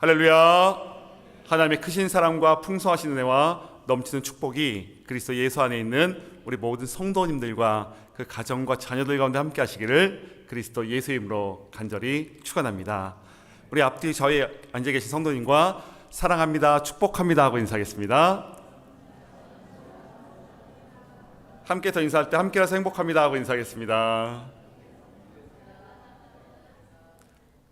할렐루야. 하나님의 크신 사랑과 풍성하신 은혜와 넘치는 축복이 그리스도 예수 안에 있는 우리 모든 성도님들과 그 가정과 자녀들 가운데 함께 하시기를 그리스도 예수의 이름으로 간절히 축원합니다. 우리 앞뒤 저희 앉아 계신 성도님과 사랑합니다, 축복합니다 하고 인사하겠습니다. 함께 더 인사할 때 함께라서 행복합니다 하고 인사하겠습니다.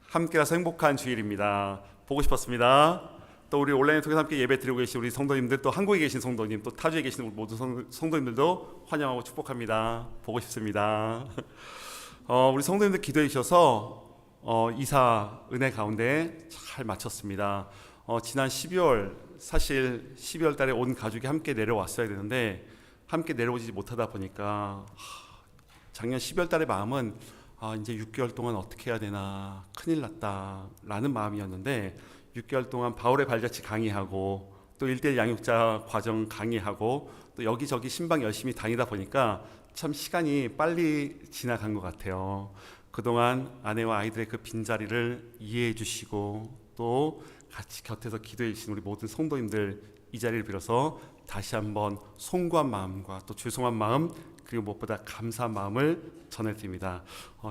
함께라서 행복한 주일입니다. 보고 싶었습니다. 또 우리 온라인을 통해서 함께 예배 드리고 계신 우리 성도님들, 또 한국에 계신 성도님, 또 타주에 계신 우리 모든 성도님들도 환영하고 축복합니다. 보고 싶습니다. 우리 성도님들 기도해 주셔서 이사 은혜 가운데 잘 마쳤습니다. 지난 12월, 사실 12월 달에 온 가족이 함께 내려왔어야 되는데 함께 내려오지 못하다 보니까 작년 12월 달의 마음은 이제 6개월 동안 어떻게 해야 되나, 큰일 났다 라는 마음이었는데 6개월 동안 바울의 발자취 강의하고 또 1:1 양육자 과정 강의하고 또 여기저기 신방 열심히 다니다 보니까 참 시간이 빨리 지나간 것 같아요. 그동안 아내와 아이들의 그 빈자리를 이해해 주시고 또 같이 곁에서 기도해 주신 우리 모든 성도님들, 이 자리를 빌어서 다시 한번 송구한 마음과 또 죄송한 마음, 그리고 무엇보다 감사한 마음을 전해드립니다.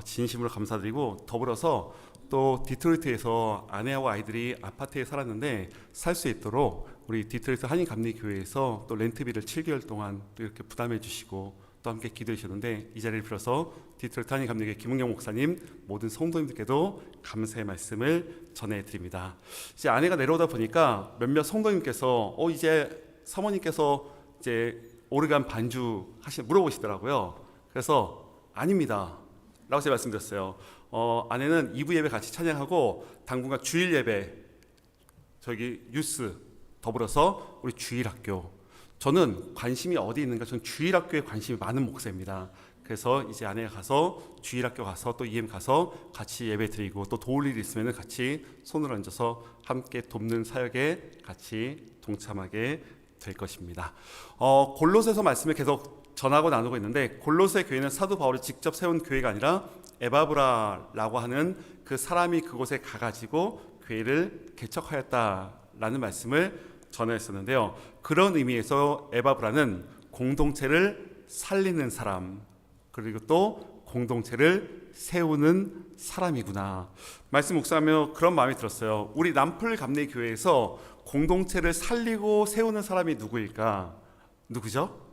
진심으로 감사드리고, 더불어서 또 디트로이트에서 아내와 아이들이 아파트에 살았는데 살 수 있도록 우리 디트로이트 한인감리교회에서 또 렌트비를 7개월 동안 또 이렇게 부담해 주시고 또 함께 기도해 주셨는데, 이 자리를 빌어서 디트로이트 한인감리교회 김은경 목사님, 모든 성도님들께도 감사의 말씀을 전해드립니다. 이제 아내가 내려오다 보니까 몇몇 성도님께서 이제 사모님께서 이제 오르간 반주 물어보시더라고요. 그래서 아닙니다 라고 제가 말씀드렸어요. 아내는 2부 예배 같이 찬양하고 당분간 주일 예배, 저기 뉴스 더불어서 우리 주일학교, 저는 관심이 어디 있는가, 저는 주일학교에 관심이 많은 목사입니다. 그래서 이제 아내가 가서 주일학교 가서 또 EM 가서 같이 예배 드리고 또 도울 일이 있으면 같이 손을 얹어서 함께 돕는 사역에 같이 동참하게 될 것입니다. 골로새서 말씀을 계속 전하고 나누고 있는데, 골로새 교회는 사도 바울이 직접 세운 교회가 아니라 에바브라라고 하는 그 사람이 그곳에 가가지고 교회를 개척하였다라는 말씀을 전했었는데요. 그런 의미에서 에바브라는 공동체를 살리는 사람, 그리고 또 공동체를 세우는 사람이구나 말씀 묵상하며 그런 마음이 들었어요. 우리 남풀 감리교회에서 공동체를 살리고 세우는 사람이 누구일까? 누구죠?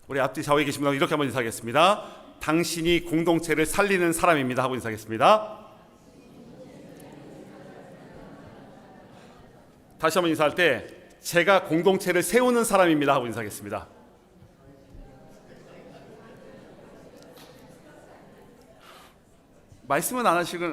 우리 앞뒤 좌우에 계신 분들 이렇게 한번 인사하겠습니다. 당신이 공동체를 살리는 사람입니다 하고 인사하겠습니다. 다시 한번 인사할 때 제가 공동체를 세우는 사람입니다 하고 인사하겠습니다. 말씀은 안 하시고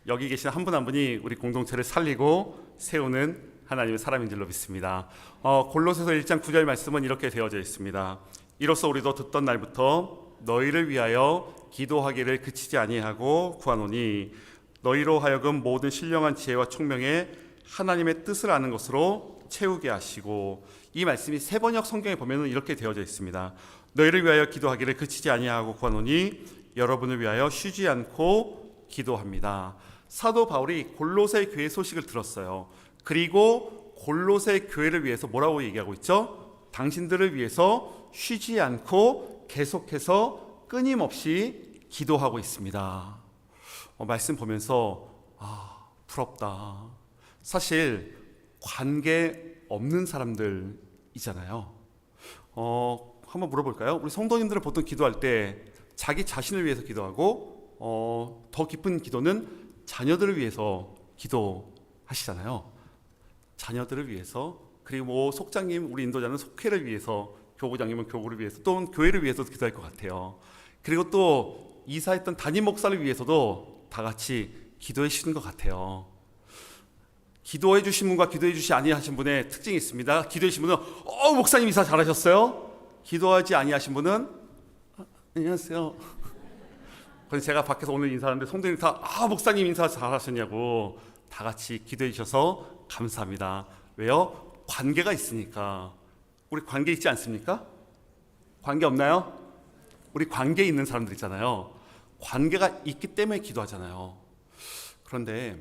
여기 계신 한 분 한 분이 우리 공동체를 살리고 세우는 하나님의 사람인 줄로 믿습니다. 골로새서 1장 9절 말씀은 이렇게 되어져 있습니다. 이로써 우리도 듣던 날부터 너희를 위하여 기도하기를 그치지 아니하고 구하노니 너희로 하여금 모든 신령한 지혜와 총명에 하나님의 뜻을 아는 것으로 채우게 하시고, 이 말씀이 세번역 성경에 보면 이렇게 되어져 있습니다. 너희를 위하여 기도하기를 그치지 아니하고 구하노니 여러분을 위하여 쉬지 않고 기도합니다. 사도 바울이 골로새 교회 소식을 들었어요. 그리고 골로새 교회를 위해서 뭐라고 얘기하고 있죠? 당신들을 위해서 쉬지 않고 계속해서 끊임없이 기도하고 있습니다. 말씀 보면서 부럽다. 사실 관계 없는 사람들이잖아요. 한번 물어볼까요? 우리 성도님들은 보통 기도할 때 자기 자신을 위해서 기도하고 더 깊은 기도는 자녀들을 위해서 기도하시잖아요. 자녀들을 위해서, 그리고 속장님, 우리 인도자는 속회를 위해서, 교구장님은 교구를 위해서, 또 교회를 위해서도 기도할 것 같아요. 그리고 또 이사했던 담임 목사를 위해서도 다 같이 기도해 주시는 것 같아요. 기도해 주신 분과 기도해 주시 아니하신 분의 특징이 있습니다. 기도해 주신 분은 목사님 이사 잘하셨어요. 기도하지 아니하신 분은 안녕하세요. 그래서 제가 밖에서 오늘 인사하는데 성도님이 다 목사님 인사 잘하셨냐고 다 같이 기도해 주셔서 감사합니다. 왜요? 관계가 있으니까. 우리 관계 있지 않습니까? 관계 없나요? 우리 관계 있는 사람들 있잖아요. 관계가 있기 때문에 기도하잖아요. 그런데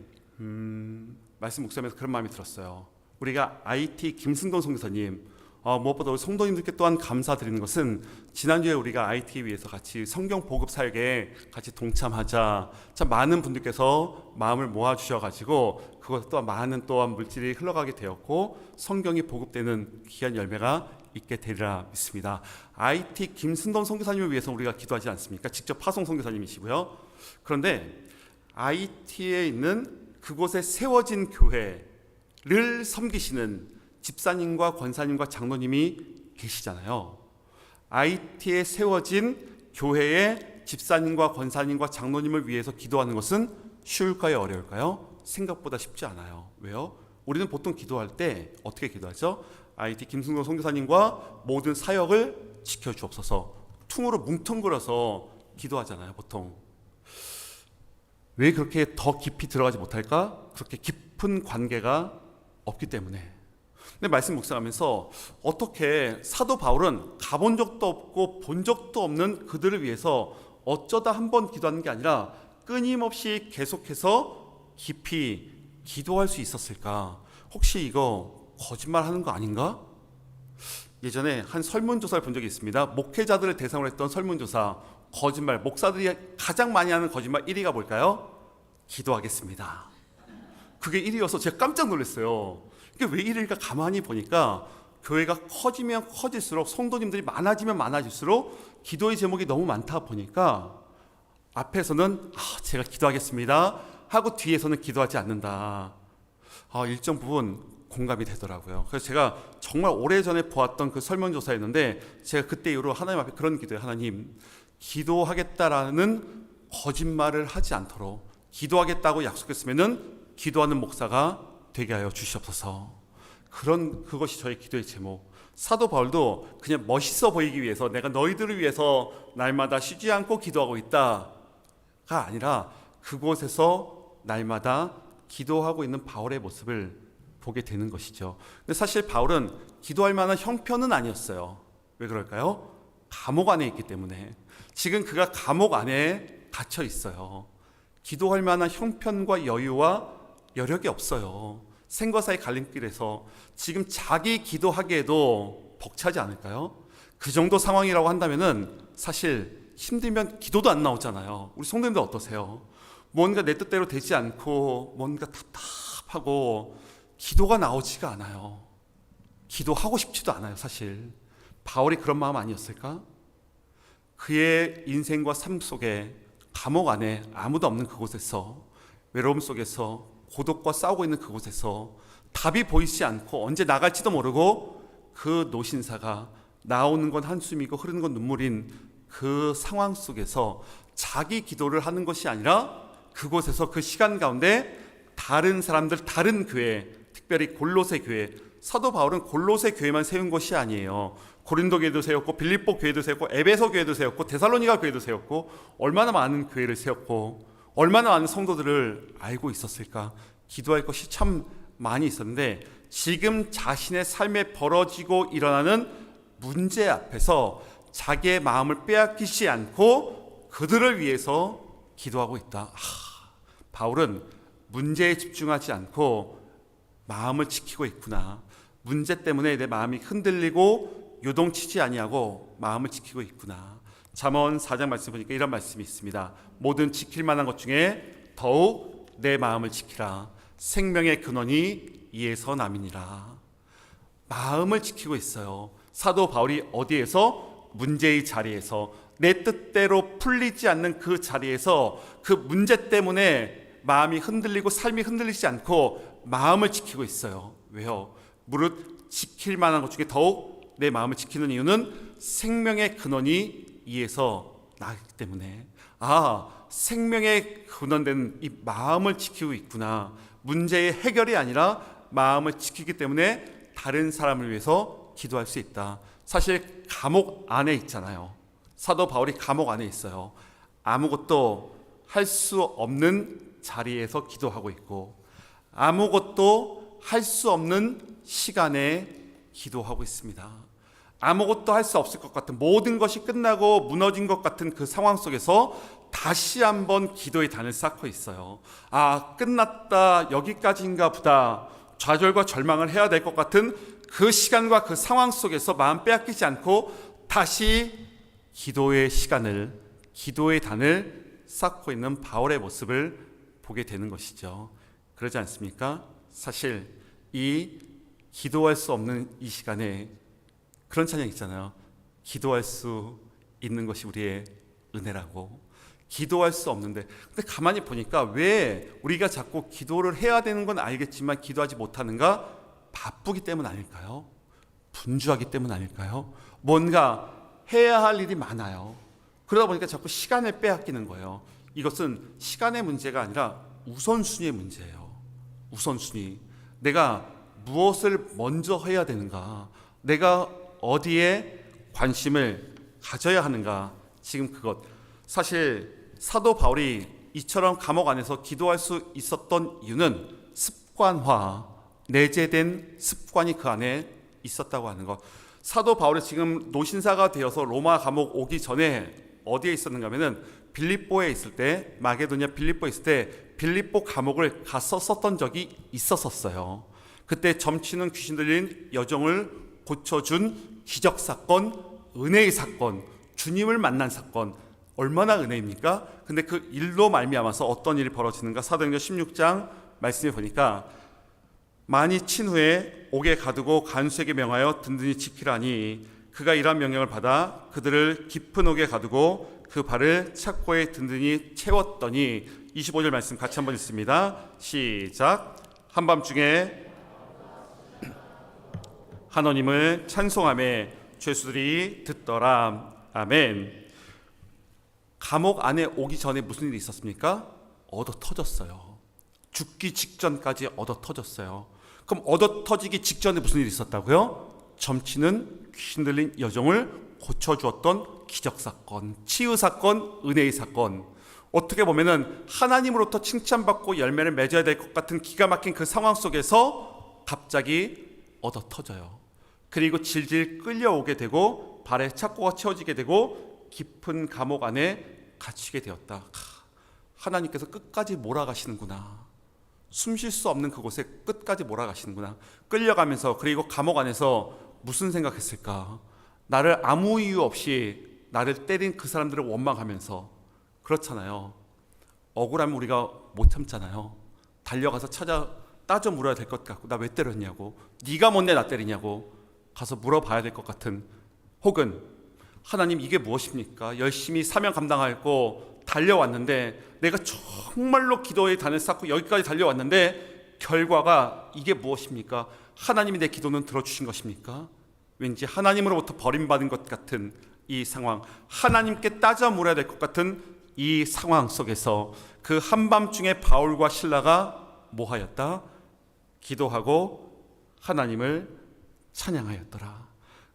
말씀 묵상하면서 그런 마음이 들었어요. 우리가 IT 김승돈 선교사님, 무엇보다 우리 성도님들께 또한 감사드리는 것은 지난주에 우리가 IT에 위해서 같이 성경 보급 사역에 같이 동참하자 참 많은 분들께서 마음을 모아주셔가지고 그것 또한 많은 또한 물질이 흘러가게 되었고 성경이 보급되는 귀한 열매가 있게 되리라 믿습니다. IT 김승돈 선교사님을 위해서 우리가 기도하지 않습니까? 직접 파송 선교사님이시고요. 그런데 IT에 있는 그곳에 세워진 교회를 섬기시는 집사님과 권사님과 장로님이 계시잖아요. IT에 세워진 교회의 집사님과 권사님과 장로님을 위해서 기도하는 것은 쉬울까요? 어려울까요? 생각보다 쉽지 않아요. 왜요? 우리는 보통 기도할 때 어떻게 기도하죠? IT 김승동 선교사님과 모든 사역을 지켜주옵소서 퉁으로 뭉텅그려서 기도하잖아요. 보통. 왜 그렇게 더 깊이 들어가지 못할까? 그렇게 깊은 관계가 없기 때문에. 근데 말씀 묵상하면서 어떻게 사도 바울은 가본 적도 없고 본 적도 없는 그들을 위해서 어쩌다 한 번 기도하는 게 아니라 끊임없이 계속해서 깊이 기도할 수 있었을까? 혹시 이거 거짓말하는 거 아닌가? 예전에 한 설문조사를 본 적이 있습니다. 목회자들을 대상으로 했던 설문조사. 거짓말, 목사들이 가장 많이 하는 거짓말 1위가 뭘까요? 기도하겠습니다. 그게 1위여서 제가 깜짝 놀랐어요. 이게 왜 1위일까 가만히 보니까 교회가 커지면 커질수록 성도님들이 많아지면 많아질수록 기도의 제목이 너무 많다 보니까 앞에서는 제가 기도하겠습니다 하고 뒤에서는 기도하지 않는다. 일정 부분 공감이 되더라고요. 그래서 제가 정말 오래전에 보았던 그 설문조사였는데 제가 그때 이후로 하나님 앞에 그런 기도해요. 하나님, 기도하겠다라는 거짓말을 하지 않도록 기도하겠다고 약속했으면은 기도하는 목사가 되게 하여 주시옵소서. 그것이 저의 기도의 제목. 사도 바울도 그냥 멋있어 보이기 위해서 내가 너희들을 위해서 날마다 쉬지 않고 기도하고 있다가 아니라 그곳에서 날마다 기도하고 있는 바울의 모습을 보게 되는 것이죠. 근데 사실 바울은 기도할 만한 형편은 아니었어요. 왜 그럴까요? 감옥 안에 있기 때문에. 지금 그가 감옥 안에 갇혀 있어요. 기도할 만한 형편과 여유와 여력이 없어요. 생과 사의 갈림길에서 지금 자기 기도하기에도 벅차지 않을까요? 그 정도 상황이라고 한다면은 사실 힘들면 기도도 안 나오잖아요. 우리 성도님들 어떠세요? 뭔가 내 뜻대로 되지 않고 뭔가 답답하고 기도가 나오지가 않아요. 기도하고 싶지도 않아요. 사실 바울이 그런 마음 아니었을까? 그의 인생과 삶 속에 감옥 안에 아무도 없는 그곳에서 외로움 속에서 고독과 싸우고 있는 그곳에서 답이 보이지 않고 언제 나갈지도 모르고 그 노신사가 나오는 건 한숨이고 흐르는 건 눈물인 그 상황 속에서 자기 기도를 하는 것이 아니라 그곳에서 그 시간 가운데 다른 사람들, 다른 교회, 특별히 골로새 교회, 사도 바울은 골로새 교회만 세운 것이 아니에요. 고린도 교회도 세웠고 빌립보 교회도 세웠고 에베소 교회도 세웠고 데살로니가 교회도 세웠고 얼마나 많은 교회를 세웠고 얼마나 많은 성도들을 알고 있었을까. 기도할 것이 참 많이 있었는데 지금 자신의 삶에 벌어지고 일어나는 문제 앞에서 자기의 마음을 빼앗기지 않고 그들을 위해서 기도하고 있다. 바울은 문제에 집중하지 않고 마음을 지키고 있구나. 문제 때문에 내 마음이 흔들리고 요동치지 아니하고 마음을 지키고 있구나. 잠언 4장 말씀 보니까 이런 말씀이 있습니다. 모든 지킬 만한 것 중에 더욱 내 마음을 지키라. 생명의 근원이 이에서 남이니라. 마음을 지키고 있어요. 사도 바울이 어디에서? 문제의 자리에서, 내 뜻대로 풀리지 않는 그 자리에서 그 문제 때문에 마음이 흔들리고 삶이 흔들리지 않고 마음을 지키고 있어요. 왜요? 무릇 지킬 만한 것 중에 더욱 내 마음을 지키는 이유는 생명의 근원이 이에서 나기 때문에. 생명의 근원된 이 마음을 지키고 있구나. 문제의 해결이 아니라 마음을 지키기 때문에 다른 사람을 위해서 기도할 수 있다. 사실 감옥 안에 있잖아요. 사도 바울이 감옥 안에 있어요. 아무것도 할 수 없는 자리에서 기도하고 있고 아무것도 할 수 없는 시간에 기도하고 있습니다. 아무것도 할 수 없을 것 같은, 모든 것이 끝나고 무너진 것 같은 그 상황 속에서 다시 한번 기도의 단을 쌓고 있어요. 끝났다, 여기까지인가 보다, 좌절과 절망을 해야 될 것 같은 그 시간과 그 상황 속에서 마음 빼앗기지 않고 다시 기도의 시간을, 기도의 단을 쌓고 있는 바울의 모습을 보게 되는 것이죠. 그러지 않습니까? 사실 이 기도할 수 없는 이 시간에 그런 찬양 있잖아요. 기도할 수 있는 것이 우리의 은혜라고. 기도할 수 없는데, 근데 가만히 보니까 왜 우리가 자꾸 기도를 해야 되는 건 알겠지만 기도하지 못하는가? 바쁘기 때문 아닐까요? 분주하기 때문 아닐까요? 뭔가 해야 할 일이 많아요. 그러다 보니까 자꾸 시간을 빼앗기는 거예요. 이것은 시간의 문제가 아니라 우선순위의 문제예요. 우선순위. 내가 무엇을 먼저 해야 되는가? 내가 어디에 관심을 가져야 하는가? 지금 그것. 사실 사도 바울이 이처럼 감옥 안에서 기도할 수 있었던 이유는 습관화, 내재된 습관이 그 안에 있었다고 하는 것. 사도 바울이 지금 노신사가 되어서 로마 감옥 오기 전에 어디에 있었는가 하면은 빌립보에 있을 때, 마게도냐 빌립보에 있을 때 빌립보 감옥을 갔었던 적이 있었어요. 그때 점치는 귀신 들린 여종을 고쳐준 기적 사건, 은혜의 사건, 주님을 만난 사건, 얼마나 은혜입니까? 근데 그 일로 말미암아서 어떤 일이 벌어지는가? 사도행전 16장 말씀에 보니까 많이 친 후에 옥에 가두고 간수에게 명하여 든든히 지키라니, 그가 이러한 명령을 받아 그들을 깊은 옥에 가두고 그 발을 착고에 든든히 채웠더니, 25절 말씀 같이 한번 읽습니다. 시작. 한밤중에 하나님을 찬송하며 죄수들이 듣더라. 아멘. 감옥 안에 오기 전에 무슨 일이 있었습니까? 얻어 터졌어요. 죽기 직전까지 얻어 터졌어요. 그럼 얻어 터지기 직전에 무슨 일이 있었다고요? 점치는 귀신 들린 여종을 고쳐주었던 기적사건, 치유사건, 은혜의 사건. 어떻게 보면은 하나님으로부터 칭찬받고 열매를 맺어야 될 것 같은 기가 막힌 그 상황 속에서 갑자기 얻어 터져요. 그리고 질질 끌려오게 되고 발에 착고가 채워지게 되고 깊은 감옥 안에 갇히게 되었다. 하나님께서 끝까지 몰아가시는구나. 숨 쉴 수 없는 그곳에 끝까지 몰아가시는구나. 끌려가면서, 그리고 감옥 안에서 무슨 생각했을까? 나를 아무 이유 없이 나를 때린 그 사람들을 원망하면서. 그렇잖아요. 억울하면 우리가 못 참잖아요. 달려가서 따져 물어야 될 것 같고, 나 왜 때렸냐고, 네가 뭔데 나 때리냐고 가서 물어봐야 될 것 같은, 혹은 하나님 이게 무엇입니까? 열심히 사명 감당하고 달려왔는데, 내가 정말로 기도의 단을 쌓고 여기까지 달려왔는데 결과가 이게 무엇입니까? 하나님이 내 기도는 들어주신 것입니까? 왠지 하나님으로부터 버림받은 것 같은 이 상황, 하나님께 따져 물어야 될 것 같은 이 상황 속에서 그 한밤중에 바울과 실라가 뭐하였다? 기도하고 하나님을 찬양하였더라.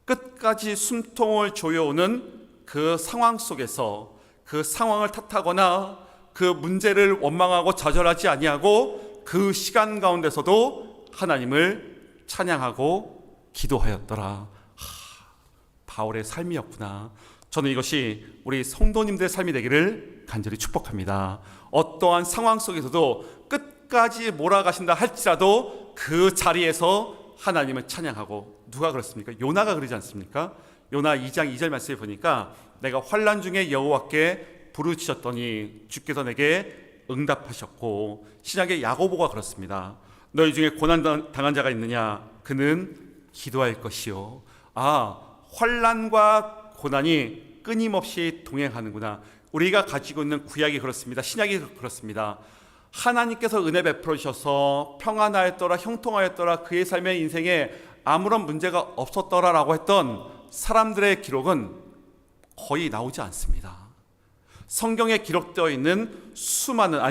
끝까지 숨통을 조여오는 그 상황 속에서 그 상황을 탓하거나 그 문제를 원망하고 좌절하지 아니하고 그 시간 가운데서도 하나님을 찬양하고 기도하였더라. 바울의 삶이었구나. 저는 이것이 우리 성도님들의 삶이 되기를 간절히 축복합니다. 어떠한 상황 속에서도 끝까지 몰아가신다 할지라도 그 자리에서 하나님을 찬양하고. 누가 그렇습니까? 요나가 그러지 않습니까? 요나 2장 2절 말씀에 보니까 내가 환난 중에 여호와께 부르짖었더니 주께서 내게 응답하셨고, 신약의 야고보가 그렇습니다. 너희 중에 고난 당한 자가 있느냐? 그는 기도할 것이요. 환난과 고난이 끊임없이 동행하는구나. 우리가 가지고 있는 구약이 그렇습니다. 신약이 그렇습니다. 하나님께서 은혜 베풀어 주셔서 평안하였더라, 형통하였더라, 그의 삶의 인생에 아무런 문제가 없었더라라고 했던 사람들의 기록은 거의 나오지 않습니다. 성경에 기록되어 있는 수많은,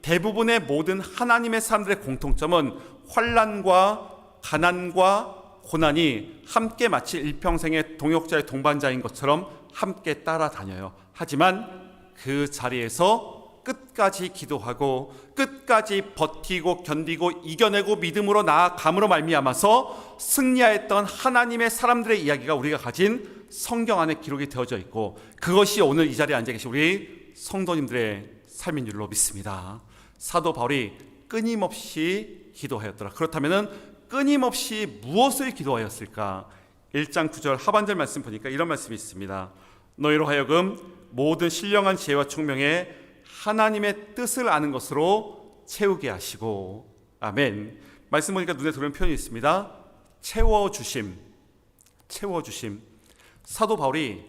대부분의 모든 하나님의 사람들의 공통점은 환난과 가난과 고난이 함께 마치 일평생의 동역자의 동반자인 것처럼 함께 따라다녀요. 하지만 그 자리에서 끝까지 기도하고 끝까지 버티고 견디고 이겨내고 믿음으로 나아감으로 말미암아서 승리하였던 하나님의 사람들의 이야기가 우리가 가진 성경 안에 기록이 되어져 있고, 그것이 오늘 이 자리에 앉아 계신 우리 성도님들의 삶인 줄로 믿습니다. 사도 바울이 끊임없이 기도하였더라. 그렇다면 끊임없이 무엇을 기도하였을까? 1장 9절 하반절 말씀 보니까 이런 말씀이 있습니다. 너희로 하여금 모든 신령한 지혜와 총명에 하나님의 뜻을 아는 것으로 채우게 하시고. 아멘. 말씀 보니까 눈에 들어오는 표현이 있습니다. 채워주심. 채워주심. 사도 바울이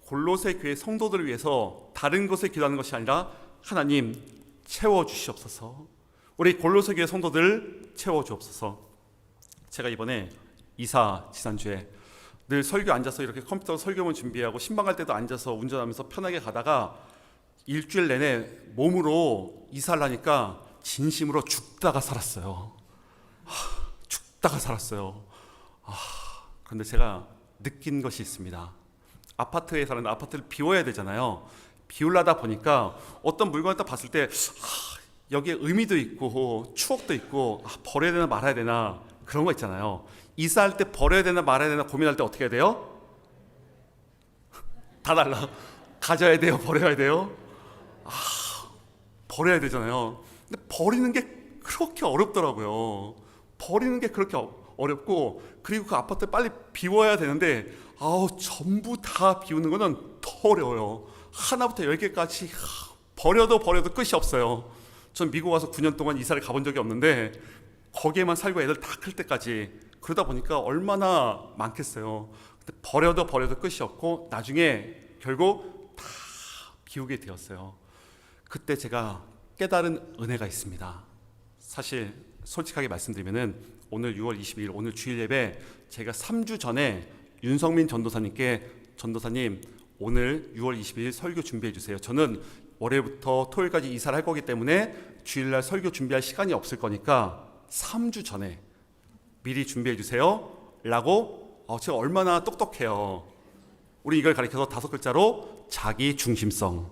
골로새 교회 성도들을 위해서 다른 것을 기도하는 것이 아니라 하나님 채워주시옵소서, 우리 골로새 교회 성도들 채워주옵소서. 제가 이번에 이사 지난주에 늘 설교 앉아서 이렇게 컴퓨터 설교문 준비하고 신방 갈 때도 앉아서 운전하면서 편하게 가다가 일주일 내내 몸으로 이사를 하니까 진심으로 죽다가 살았어요. 죽다가 살았어요. 그런데 제가 느낀 것이 있습니다. 아파트에 사는데 아파트를 비워야 되잖아요. 비우려다 보니까 어떤 물건을 딱 봤을 때 여기에 의미도 있고 추억도 있고 버려야 되나 말아야 되나 그런 거 있잖아요. 이사할 때 버려야 되나 말아야 되나 고민할 때 어떻게 해야 돼요? 다 달라. 가져야 돼요? 버려야 돼요? 버려야 되잖아요. 근데 버리는 게 그렇게 어렵더라고요. 버리는 게 그렇게 어렵고, 그리고 그 아파트 빨리 비워야 되는데 전부 다 비우는 거는 더 어려워요. 하나부터 10개까지 버려도 끝이 없어요. 전 미국 와서 9년 동안 이사를 가본 적이 없는데 거기에만 살고 애들 다 클 때까지, 그러다 보니까 얼마나 많겠어요. 근데 버려도 끝이 없고 나중에 결국 다 비우게 되었어요. 그때 제가 깨달은 은혜가 있습니다. 사실 솔직하게 말씀드리면은 오늘 6월 22일 오늘 주일 예배 제가 3주 전에 윤성민 전도사님께 전도사님 오늘 6월 22일 설교 준비해 주세요. 저는 월요일부터 토요일까지 이사를 할 거기 때문에 주일날 설교 준비할 시간이 없을 거니까 3주 전에 미리 준비해 주세요 라고. 제가 얼마나 똑똑해요. 우리 이걸 가리켜서 5글자로 자기 중심성.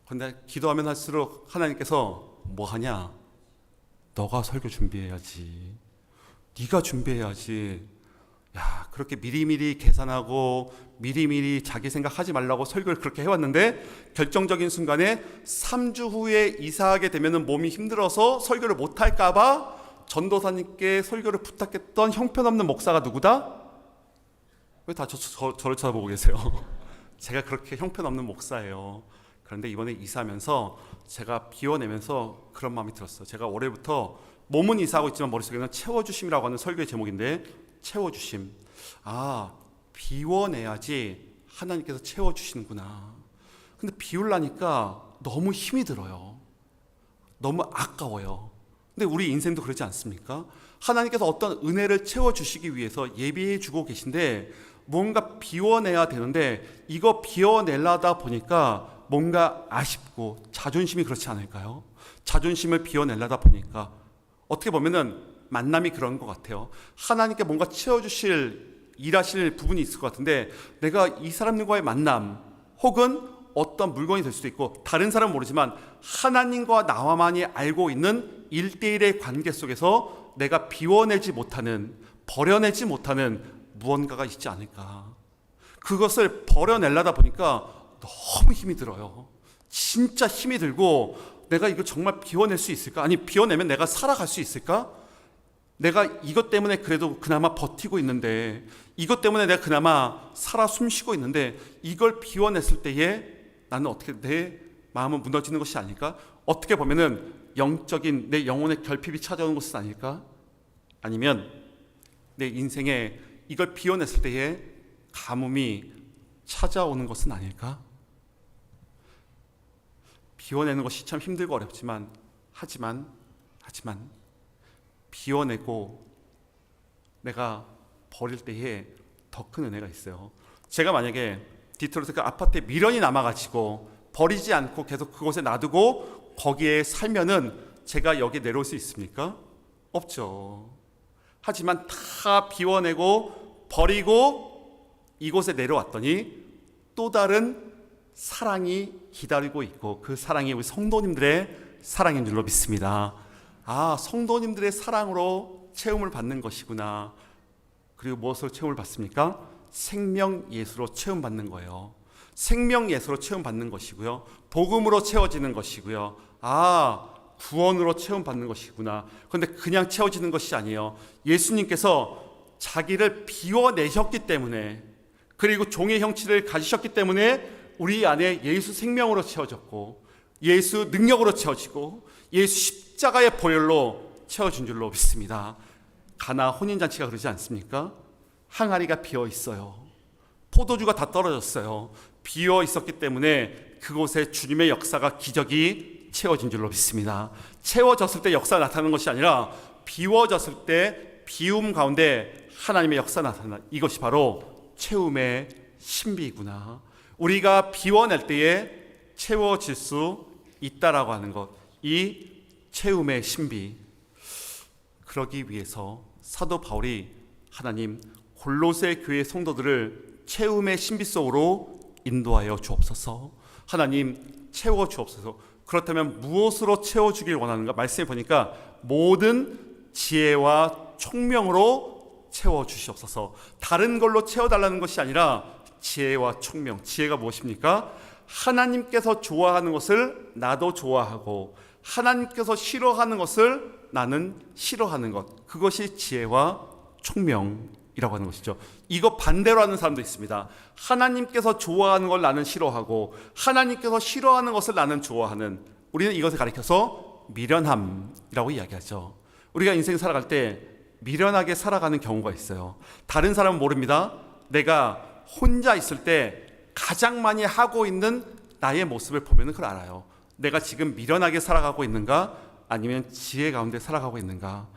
근데 기도하면 할수록 하나님께서 뭐 하냐? 너가 설교 준비해야지. 네가 준비해야지. 야, 그렇게 미리미리 계산하고 미리미리 자기 생각하지 말라고 설교를 그렇게 해왔는데 결정적인 순간에 3주 후에 이사하게 되면 몸이 힘들어서 설교를 못할까 봐 전도사님께 설교를 부탁했던 형편없는 목사가 누구다? 왜 다 저를 쳐다보고 계세요? 제가 그렇게 형편없는 목사예요. 그런데 이번에 이사하면서 제가 비워내면서 그런 마음이 들었어요. 제가 올해부터 몸은 이사하고 있지만 머릿속에는 채워주심이라고 하는 설교의 제목인데, 채워주심. 비워내야지 하나님께서 채워주시는구나. 근데 비우려니까 너무 힘이 들어요. 너무 아까워요. 근데 우리 인생도 그렇지 않습니까? 하나님께서 어떤 은혜를 채워주시기 위해서 예비해 주고 계신데 뭔가 비워내야 되는데 이거 비워내려다 보니까 뭔가 아쉽고 자존심이 그렇지 않을까요? 자존심을 비워내려다 보니까 어떻게 보면은 만남이 그런 것 같아요. 하나님께 뭔가 채워주실 일하실 부분이 있을 것 같은데 내가 이 사람들과의 만남 혹은 어떤 물건이 될 수도 있고 다른 사람은 모르지만 하나님과 나와만이 알고 있는 1대1의 관계 속에서 내가 비워내지 못하는, 버려내지 못하는 무언가가 있지 않을까. 그것을 버려내려다 보니까 너무 힘이 들어요. 진짜 힘이 들고 내가 이거 정말 비워낼 수 있을까? 아니 비워내면 내가 살아갈 수 있을까? 내가 이것 때문에 그래도 그나마 버티고 있는데, 이것 때문에 내가 그나마 살아 숨쉬고 있는데 이걸 비워냈을 때에 나는 어떻게 내 마음은 무너지는 것이 아닐까? 어떻게 보면은 영적인 내 영혼의 결핍이 찾아오는 것은 아닐까? 아니면 내 인생에 이걸 비워냈을 때에 가뭄이 찾아오는 것은 아닐까? 비워내는 것이 참 힘들고 어렵지만 하지만 비워내고 내가 버릴 때에 더 큰 은혜가 있어요. 제가 만약에 디트로이트 그 아파트에 미련이 남아가지고 버리지 않고 계속 그곳에 놔두고 거기에 살면은 제가 여기에 내려올 수 있습니까? 없죠. 하지만 다 비워내고 버리고 이곳에 내려왔더니 또 다른 사랑이 기다리고 있고 그 사랑이 우리 성도님들의 사랑인 줄로 믿습니다. 성도님들의 사랑으로 체험을 받는 것이구나. 그리고 무엇으로 체험을 받습니까? 생명 예수로 체험받는 거예요. 생명 예수로 체험받는 것이고요. 복음으로 채워지는 것이고요. 구원으로 체험받는 것이구나. 그런데 그냥 채워지는 것이 아니에요. 예수님께서 자기를 비워내셨기 때문에, 그리고 종의 형체를 가지셨기 때문에 우리 안에 예수 생명으로 채워졌고, 예수 능력으로 채워지고, 예수 십자가의 보혈로 채워진 줄로 믿습니다. 가나 혼인잔치가 그러지 않습니까? 항아리가 비어 있어요. 포도주가 다 떨어졌어요. 비어 있었기 때문에 그곳에 주님의 역사가, 기적이 채워진 줄로 믿습니다. 채워졌을 때 역사가 나타나는 것이 아니라 비워졌을 때 비움 가운데 하나님의 역사가 나타나. 이것이 바로 채움의 신비이구나. 우리가 비워낼 때에 채워질 수 있다라고 하는 것, 이 채움의 신비. 그러기 위해서 사도 바울이 하나님 골로새 교회 성도들을 채움의 신비 속으로 인도하여 주옵소서. 하나님 채워 주옵소서. 그렇다면 무엇으로 채워주길 원하는가? 말씀해 보니까 모든 지혜와 총명으로 채워주시옵소서. 다른 걸로 채워달라는 것이 아니라 지혜와 총명. 지혜가 무엇입니까? 하나님께서 좋아하는 것을 나도 좋아하고, 하나님께서 싫어하는 것을 나는 싫어하는 것. 그것이 지혜와 총명이라고 하는 것이죠. 이거 반대로 하는 사람도 있습니다. 하나님께서 좋아하는 걸 나는 싫어하고, 하나님께서 싫어하는 것을 나는 좋아하는. 우리는 이것을 가리켜서 미련함이라고 이야기하죠. 우리가 인생 살아갈 때 미련하게 살아가는 경우가 있어요. 다른 사람은 모릅니다. 내가 혼자 있을 때 가장 많이 하고 있는 나의 모습을 보면 그걸 알아요. 내가 지금 미련하게 살아가고 있는가, 아니면 지혜 가운데 살아가고 있는가.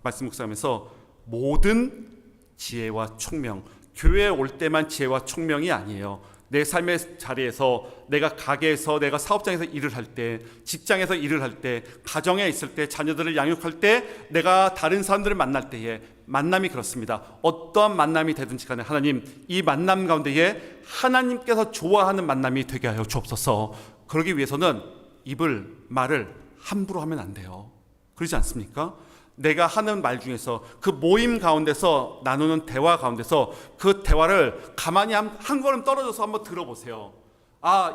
말씀 묵상하면서 모든 지혜와 총명, 교회에 올 때만 지혜와 총명이 아니에요. 내 삶의 자리에서, 내가 가게에서, 내가 사업장에서 일을 할 때, 직장에서 일을 할 때, 가정에 있을 때, 자녀들을 양육할 때, 내가 다른 사람들을 만날 때에 만남이 그렇습니다. 어떠한 만남이 되든지 간에 하나님, 이 만남 가운데에 하나님께서 좋아하는 만남이 되게 하여 주옵소서. 그러기 위해서는 말을 함부로 하면 안 돼요. 그러지 않습니까? 내가 하는 말 중에서, 그 모임 가운데서 나누는 대화 가운데서 그 대화를 가만히 한 걸음 떨어져서 한번 들어보세요.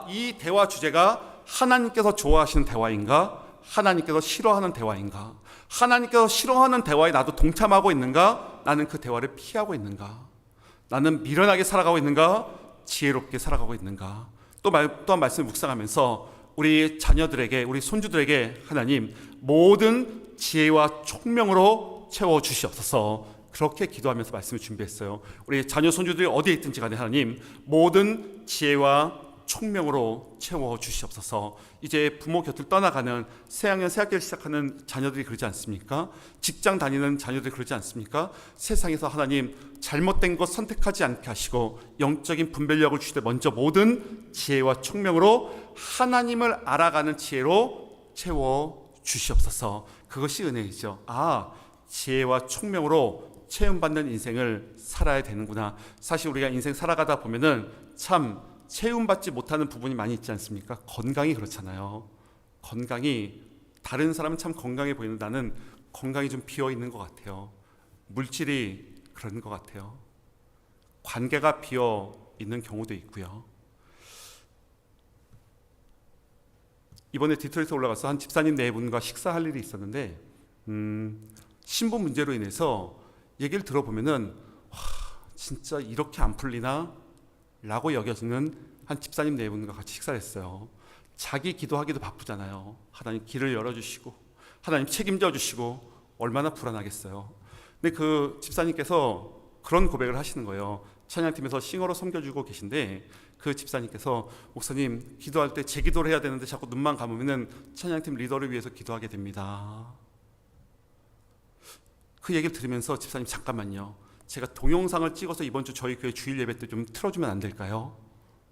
이 대화 주제가 하나님께서 좋아하시는 대화인가? 하나님께서 싫어하는 대화인가? 하나님께서 싫어하는 대화에 나도 동참하고 있는가? 나는 그 대화를 피하고 있는가? 나는 미련하게 살아가고 있는가? 지혜롭게 살아가고 있는가? 또한 말씀 묵상하면서 우리 자녀들에게, 우리 손주들에게 하나님 모든 지혜와 총명으로 채워주시옵소서. 그렇게 기도하면서 말씀을 준비했어요. 우리 자녀 손주들이 어디에 있든지 간에 하나님 모든 지혜와 총명으로 채워주시옵소서. 이제 부모 곁을 떠나가는 새학년 새학기를 시작하는 자녀들이 그러지 않습니까? 직장 다니는 자녀들이 그러지 않습니까? 세상에서 하나님 잘못된 것 선택하지 않게 하시고 영적인 분별력을 주시되 먼저 모든 지혜와 총명으로 하나님을 알아가는 지혜로 채워주시옵소서. 그것이 은혜이죠. 지혜와 총명으로 체험받는 인생을 살아야 되는구나. 사실 우리가 인생 살아가다 보면은 참 체험받지 못하는 부분이 많이 있지 않습니까? 건강이 그렇잖아요. 건강이, 다른 사람은 참 건강해 보이는데 나는 건강이 좀 비어있는 것 같아요. 물질이 그런 것 같아요. 관계가 비어있는 경우도 있고요. 이번에 디트로이트에 올라가서 한 집사님 네 분과 식사할 일이 있었는데 신부 문제로 인해서 얘기를 들어보면은 진짜 이렇게 안 풀리나? 라고 여겨지는 한 집사님 네 분과 같이 식사를 했어요. 자기 기도하기도 바쁘잖아요. 하나님 길을 열어주시고 하나님 책임져 주시고 얼마나 불안하겠어요. 근데 그 집사님께서 그런 고백을 하시는 거예요. 찬양팀에서 싱어로 섬겨주고 계신데 그 집사님께서 목사님 기도할 때 제 기도를 해야 되는데 자꾸 눈만 감으면 찬양팀 리더를 위해서 기도하게 됩니다. 그 얘기를 들으면서 집사님 잠깐만요. 제가 동영상을 찍어서 이번 주 저희 교회 주일 예배 때 좀 틀어주면 안 될까요?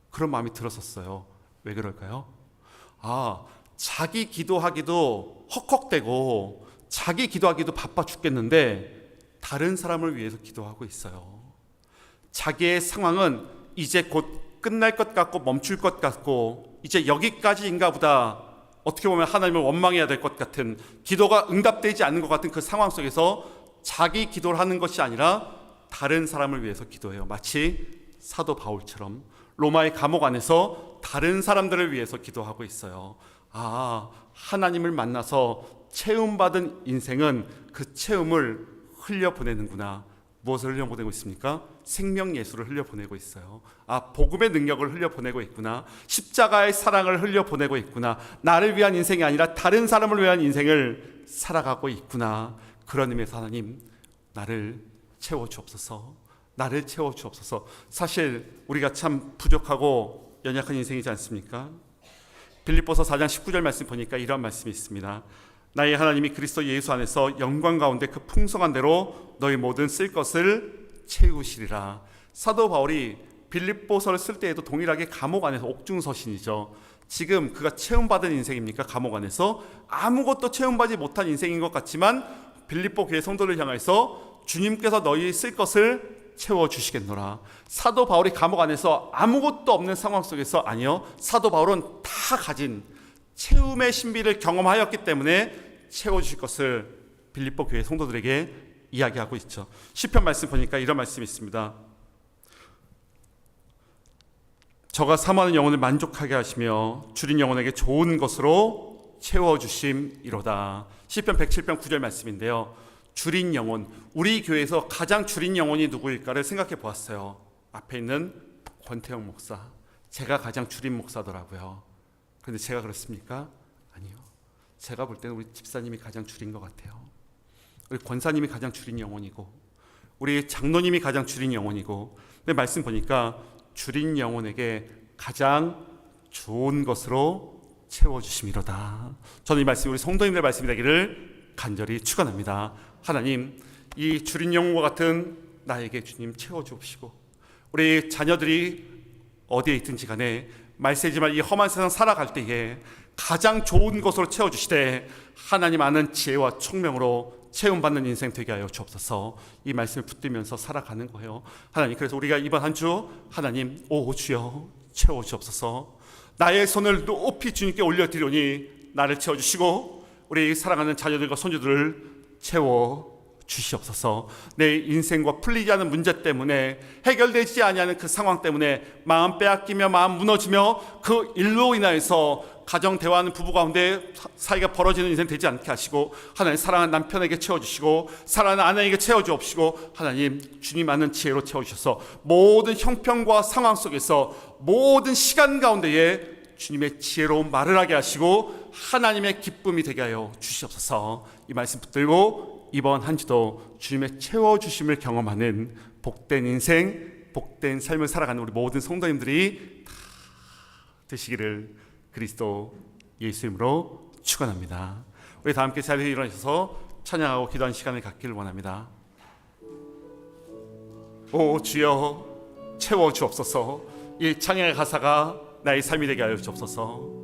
그런 마음이 들었었어요. 왜 그럴까요? 자기 기도하기도 헉헉대고 자기 기도하기도 바빠 죽겠는데 다른 사람을 위해서 기도하고 있어요. 자기의 상황은 이제 곧 끝날 것 같고 멈출 것 같고 이제 여기까지인가 보다, 어떻게 보면 하나님을 원망해야 될 것 같은, 기도가 응답되지 않는 것 같은 그 상황 속에서 자기 기도를 하는 것이 아니라 다른 사람을 위해서 기도해요. 마치 사도 바울처럼 로마의 감옥 안에서 다른 사람들을 위해서 기도하고 있어요. 하나님을 만나서 체험받은 인생은 그 체험을 흘려보내는구나. 무엇을 흘려보내고 있습니까? 생명 예수를 흘려보내고 있어요. 복음의 능력을 흘려보내고 있구나. 십자가의 사랑을 흘려보내고 있구나. 나를 위한 인생이 아니라 다른 사람을 위한 인생을 살아가고 있구나. 그런 의미에서 하나님, 나를 채워주옵소서. 나를 채워주옵소서. 사실 우리가 참 부족하고 연약한 인생이지 않습니까? 빌립보서 4장 19절 말씀 보니까 이런 말씀이 있습니다. 나의 하나님이 그리스도 예수 안에서 영광 가운데 그 풍성한 대로 너희 모든 쓸 것을 채우시리라. 사도 바울이 빌립보서를 쓸 때에도 동일하게 감옥 안에서, 옥중서신이죠. 지금 그가 체험받은 인생입니까? 감옥 안에서 아무것도 체험받지 못한 인생인 것 같지만 빌립보 교회 성도를 향해서 주님께서 너희 쓸 것을 채워주시겠노라. 사도 바울이 감옥 안에서 아무것도 없는 상황 속에서, 아니요, 사도 바울은 다 가진 채움의 신비를 경험하였기 때문에 채워주실 것을 빌립보 교회 성도들에게 이야기하고 있죠. 시편 말씀 보니까 이런 말씀이 있습니다. 저가 사모하는 영혼을 만족하게 하시며 줄인 영혼에게 좋은 것으로 채워주심이로다. 시편 107편 9절 말씀인데요. 줄인 영혼, 우리 교회에서 가장 줄인 영혼이 누구일까를 생각해 보았어요. 앞에 있는 권태영 목사, 제가 가장 줄인 목사더라고요. 그런데 제가 그렇습니까? 아니요. 제가 볼 때는 우리 집사님이 가장 줄인 것 같아요. 우리 권사님이 가장 줄인 영혼이고, 우리 장로님이 가장 줄인 영혼이고, 근데 말씀 보니까 줄인 영혼에게 가장 좋은 것으로 채워주심이로다. 저는 이 말씀이 우리 성도님들의 말씀이 되기를 간절히 축원합니다. 하나님, 이 줄인 영혼과 같은 나에게 주님 채워주옵시고, 우리 자녀들이 어디에 있든지 간에 말세지만 이 험한 세상 살아갈 때에 가장 좋은 것으로 채워주시되 하나님 아는 지혜와 총명으로 체험받는 인생 되게 하여 주옵소서. 이 말씀을 붙들면서 살아가는 거예요. 하나님, 그래서 우리가 이번 한 주 하나님, 오 주여 채워주옵소서. 나의 손을 높이 주님께 올려드리오니 나를 채워주시고 우리 사랑하는 자녀들과 손주들을 채워주시옵소서. 내 인생과 풀리지 않은 문제 때문에, 해결되지 아니하는 그 상황 때문에 마음 빼앗기며 마음 무너지며 그 일로 인하여서 가정 대화하는 부부 가운데 사이가 벌어지는 인생 되지 않게 하시고, 하나님 사랑하는 남편에게 채워주시고 사랑하는 아내에게 채워주옵시고, 하나님 주님 아는 지혜로 채워주셔서 모든 형편과 상황 속에서 모든 시간 가운데에 주님의 지혜로운 말을 하게 하시고 하나님의 기쁨이 되게 하여 주시옵소서. 이 말씀 붙들고 이번 한 주도 주님의 채워주심을 경험하는 복된 인생, 복된 삶을 살아가는 우리 모든 성도님들이 다 되시기를 그리스도 예수 이름으로 축원합니다. 우리 다 함께 자리에 일어나셔서 찬양하고 기도하는 시간을 갖기를 원합니다. 오 주여 채워주옵소서. 이 찬양의 가사가 나의 삶이 되게 하여 주옵소서.